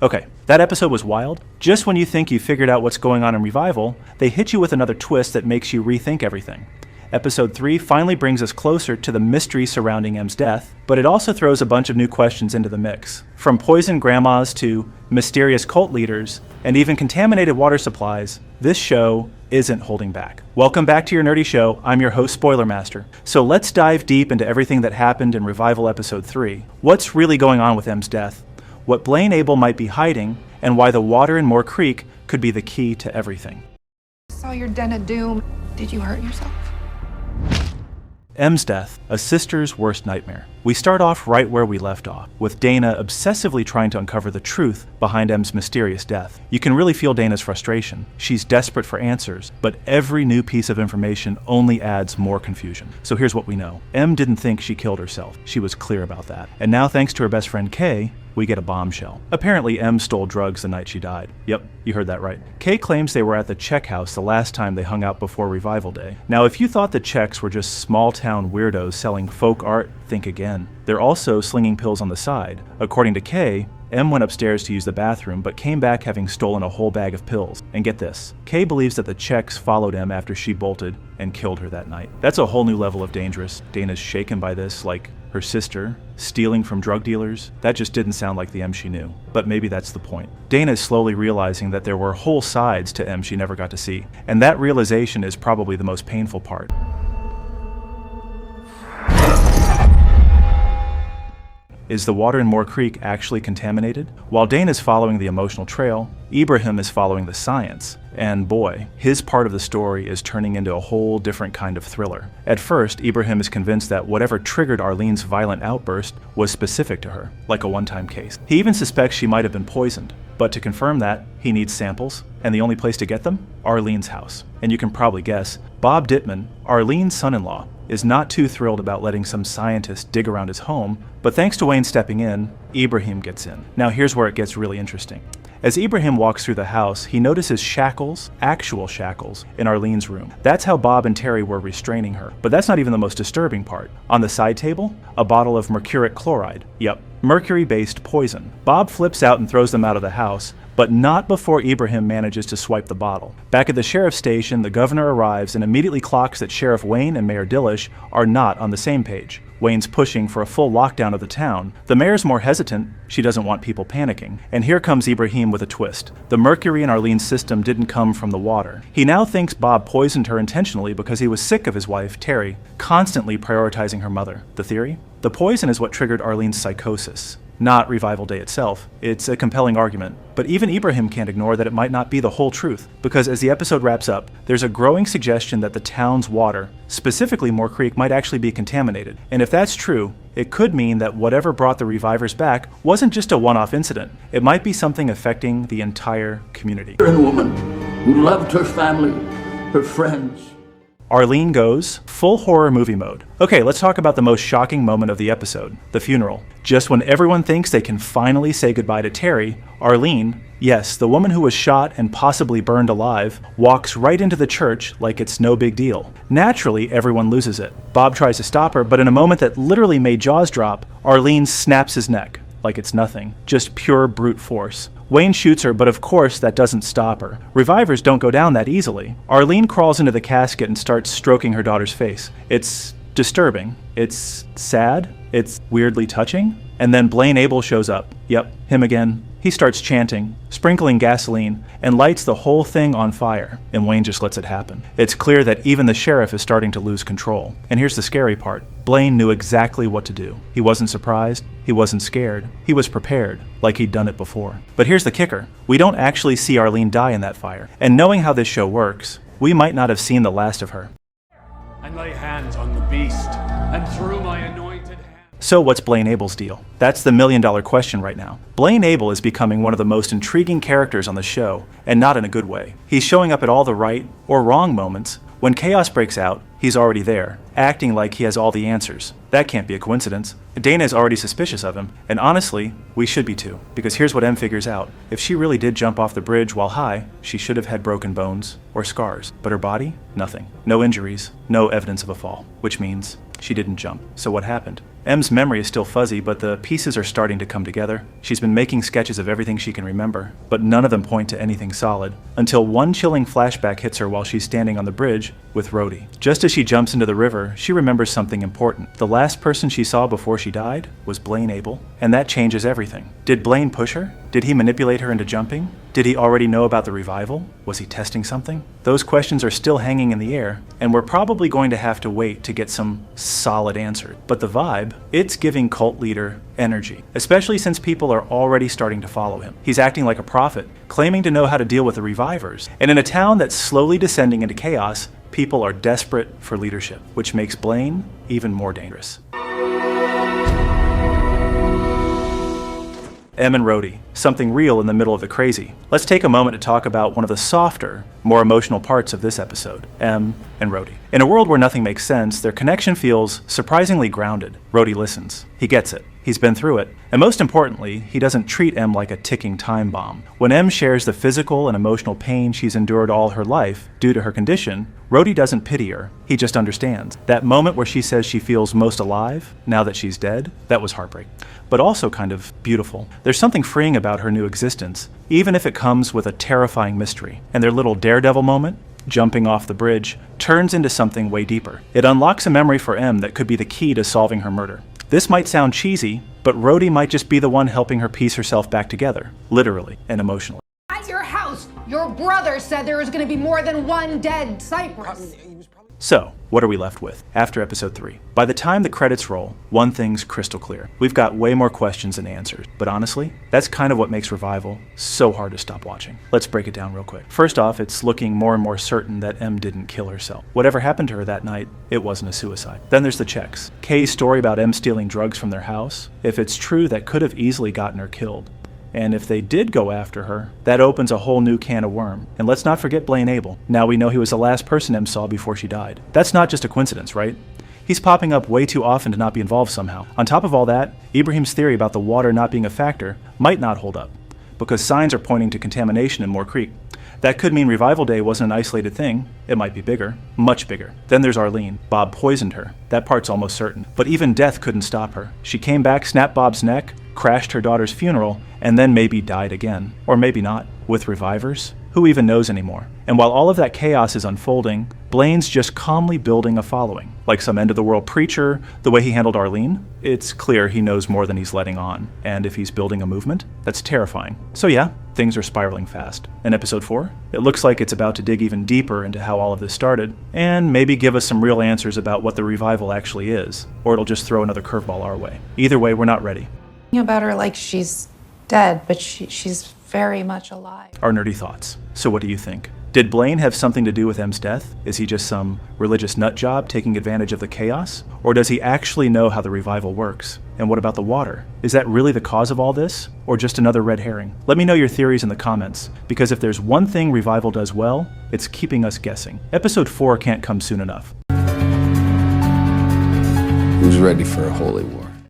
Okay, that episode was wild. Just when you think you figured out what's going on in Revival, they hit you with another twist that makes you rethink everything. Episode 3 finally brings us closer to the mystery surrounding M's death, but it also throws a bunch of new questions into the mix. From poisoned grandmas to mysterious cult leaders, and even contaminated water supplies, this show isn't holding back. Welcome back to your nerdy show. I'm your host, Spoiler Master. So let's dive deep into everything that happened in Revival Episode 3. What's really going on with M's death? What Blaine Abel might be hiding, and why the water in Moore Creek could be the key to everything. I saw your den of doom. Did you hurt yourself? M's death, a sister's worst nightmare. We start off right where we left off, with Dana obsessively trying to uncover the truth behind M's mysterious death. You can really feel Dana's frustration. She's desperate for answers, but every new piece of information only adds more confusion. So here's what we know. M didn't think she killed herself. She was clear about that. And now, thanks to her best friend Kay, we get a bombshell. Apparently, M stole drugs the night she died. Yep, you heard that right. Kay claims they were at the Czech house the last time they hung out before Revival Day. Now, if you thought the Czechs were just small-town weirdos selling folk art, think again. They're also slinging pills on the side. According to Kay, M went upstairs to use the bathroom, but came back having stolen a whole bag of pills. And get this, Kay believes that the Czechs followed M after she bolted and killed her that night. That's a whole new level of dangerous. Dana's shaken by this, like her sister stealing from drug dealers. That just didn't sound like the M she knew. But maybe that's the point. Dana is slowly realizing that there were whole sides to M she never got to see. And that realization is probably the most painful part. Is the water in Moore Creek actually contaminated? While Dana's following the emotional trail, Ibrahim is following the science. And boy, his part of the story is turning into a whole different kind of thriller. At first, Ibrahim is convinced that whatever triggered Arlene's violent outburst was specific to her, like a one-time case. He even suspects she might have been poisoned. But to confirm that, he needs samples, and the only place to get them? Arlene's house. And you can probably guess, Bob Dittman, Arlene's son-in-law, is not too thrilled about letting some scientist dig around his home, but thanks to Wayne stepping in, Ibrahim gets in. Now here's where it gets really interesting. As Ibrahim walks through the house, he notices shackles, actual shackles, in Arlene's room. That's how Bob and Terry were restraining her. But that's not even the most disturbing part. On the side table, a bottle of mercuric chloride. Yep, mercury-based poison. Bob flips out and throws them out of the house, but not before Ibrahim manages to swipe the bottle. Back at the sheriff's station, the governor arrives and immediately clocks that Sheriff Wayne and Mayor Dillish are not on the same page. Wayne's pushing for a full lockdown of the town. The mayor's more hesitant. She doesn't want people panicking. And here comes Ibrahim with a twist. The mercury in Arlene's system didn't come from the water. He now thinks Bob poisoned her intentionally because he was sick of his wife, Terry, constantly prioritizing her mother. The theory? The poison is what triggered Arlene's psychosis. Not Revival Day itself. It's a compelling argument. But even Ibrahim can't ignore that it might not be the whole truth, because as the episode wraps up, there's a growing suggestion that the town's water, specifically Moore Creek, might actually be contaminated. And if that's true, it could mean that whatever brought the revivers back wasn't just a one-off incident. It might be something affecting the entire community. A woman who loved her family, her friends. Arlene goes full horror movie mode. Okay, let's talk about the most shocking moment of the episode, the funeral. Just when everyone thinks they can finally say goodbye to Terry, Arlene, yes, the woman who was shot and possibly burned alive, walks right into the church like it's no big deal. Naturally, everyone loses it. Bob tries to stop her, but in a moment that literally made jaws drop, Arlene snaps his neck like it's nothing, just pure brute force. Wayne shoots her, but of course that doesn't stop her. Revivers don't go down that easily. Arlene crawls into the casket and starts stroking her daughter's face. It's disturbing. It's sad. It's weirdly touching. And then Blaine Abel shows up. Yep, him again. He starts chanting, sprinkling gasoline, and lights the whole thing on fire, and Wayne just lets it happen. It's clear that even the sheriff is starting to lose control. And here's the scary part. Blaine knew exactly what to do. He wasn't surprised. He wasn't scared. He was prepared, like he'd done it before. But here's the kicker. We don't actually see Arlene die in that fire. And knowing how this show works, we might not have seen the last of her. And lay hands on the beast, and through my anointed hand. So what's Blaine Abel's deal? That's the million-dollar question right now. Blaine Abel is becoming one of the most intriguing characters on the show, and not in a good way. He's showing up at all the right or wrong moments. When chaos breaks out, he's already there, acting like he has all the answers. That can't be a coincidence. Dana is already suspicious of him, and honestly, we should be too. Because here's what M figures out. If she really did jump off the bridge while high, she should have had broken bones or scars. But her body? Nothing. No injuries, no evidence of a fall. Which means she didn't jump. So what happened? M's memory is still fuzzy, but the pieces are starting to come together. She's been making sketches of everything she can remember, but none of them point to anything solid, until one chilling flashback hits her while she's standing on the bridge with Rodie. Just as she jumps into the river, she remembers something important. The last person she saw before she died was Blaine Abel, and that changes everything. Did Blaine push her? Did he manipulate her into jumping? Did he already know about the revival? Was he testing something? Those questions are still hanging in the air, and we're probably going to have to wait to get some solid answers. But the vibe, it's giving cult leader energy, especially since people are already starting to follow him. He's acting like a prophet, claiming to know how to deal with the revivers. And in a town that's slowly descending into chaos, people are desperate for leadership, which makes Blaine even more dangerous. M and Rodie, something real in the middle of the crazy. Let's take a moment to talk about one of the softer, more emotional parts of this episode, M and Rodie. In a world where nothing makes sense, their connection feels surprisingly grounded. Rodie listens. He gets it. He's been through it. And most importantly, he doesn't treat M like a ticking time bomb. When M shares the physical and emotional pain she's endured all her life due to her condition, Rodie doesn't pity her. He just understands. That moment where she says she feels most alive, now that she's dead, that was heartbreak. But also kind of beautiful. There's something freeing about her new existence, even if it comes with a terrifying mystery. And their little daredevil moment, jumping off the bridge, turns into something way deeper. It unlocks a memory for M that could be the key to solving her murder. This might sound cheesy, but Rodie might just be the one helping her piece herself back together, literally and emotionally. At your house, your brother said there was going to be more than one dead Cypress. So, what are we left with after episode 3? By the time the credits roll, one thing's crystal clear. We've got way more questions than answers. But honestly, that's kind of what makes Revival so hard to stop watching. Let's break it down real quick. First off, it's looking more and more certain that M didn't kill herself. Whatever happened to her that night, it wasn't a suicide. Then there's the checks. Kay's story about M stealing drugs from their house. If it's true, that could have easily gotten her killed. And if they did go after her, that opens a whole new can of worm. And let's not forget Blaine Abel. Now we know he was the last person M saw before she died. That's not just a coincidence, right? He's popping up way too often to not be involved somehow. On top of all that, Ibrahim's theory about the water not being a factor might not hold up, because signs are pointing to contamination in Moore Creek. That could mean Revival Day wasn't an isolated thing. It might be bigger, much bigger. Then there's Arlene. Bob poisoned her. That part's almost certain. But even death couldn't stop her. She came back, snapped Bob's neck, crashed her daughter's funeral, and then maybe died again. Or maybe not. With revivers? Who even knows anymore? And while all of that chaos is unfolding, Blaine's just calmly building a following. Like some end-of-the-world preacher, the way he handled Arlene, it's clear he knows more than he's letting on. And if he's building a movement, that's terrifying. So yeah, things are spiraling fast. In episode 4, it looks like it's about to dig even deeper into how all of this started, and maybe give us some real answers about what the revival actually is, or it'll just throw another curveball our way. Either way, we're not ready. About her like she's dead, but she's very much alive. Our nerdy thoughts. So what do you think? Did Blaine have something to do with M's death? Is he just some religious nut job taking advantage of the chaos? Or does he actually know how the revival works? And what about the water? Is that really the cause of all this? Or just another red herring? Let me know your theories in the comments, because if there's one thing Revival does well, it's keeping us guessing. Episode 4 can't come soon enough. Who's ready for a holy war?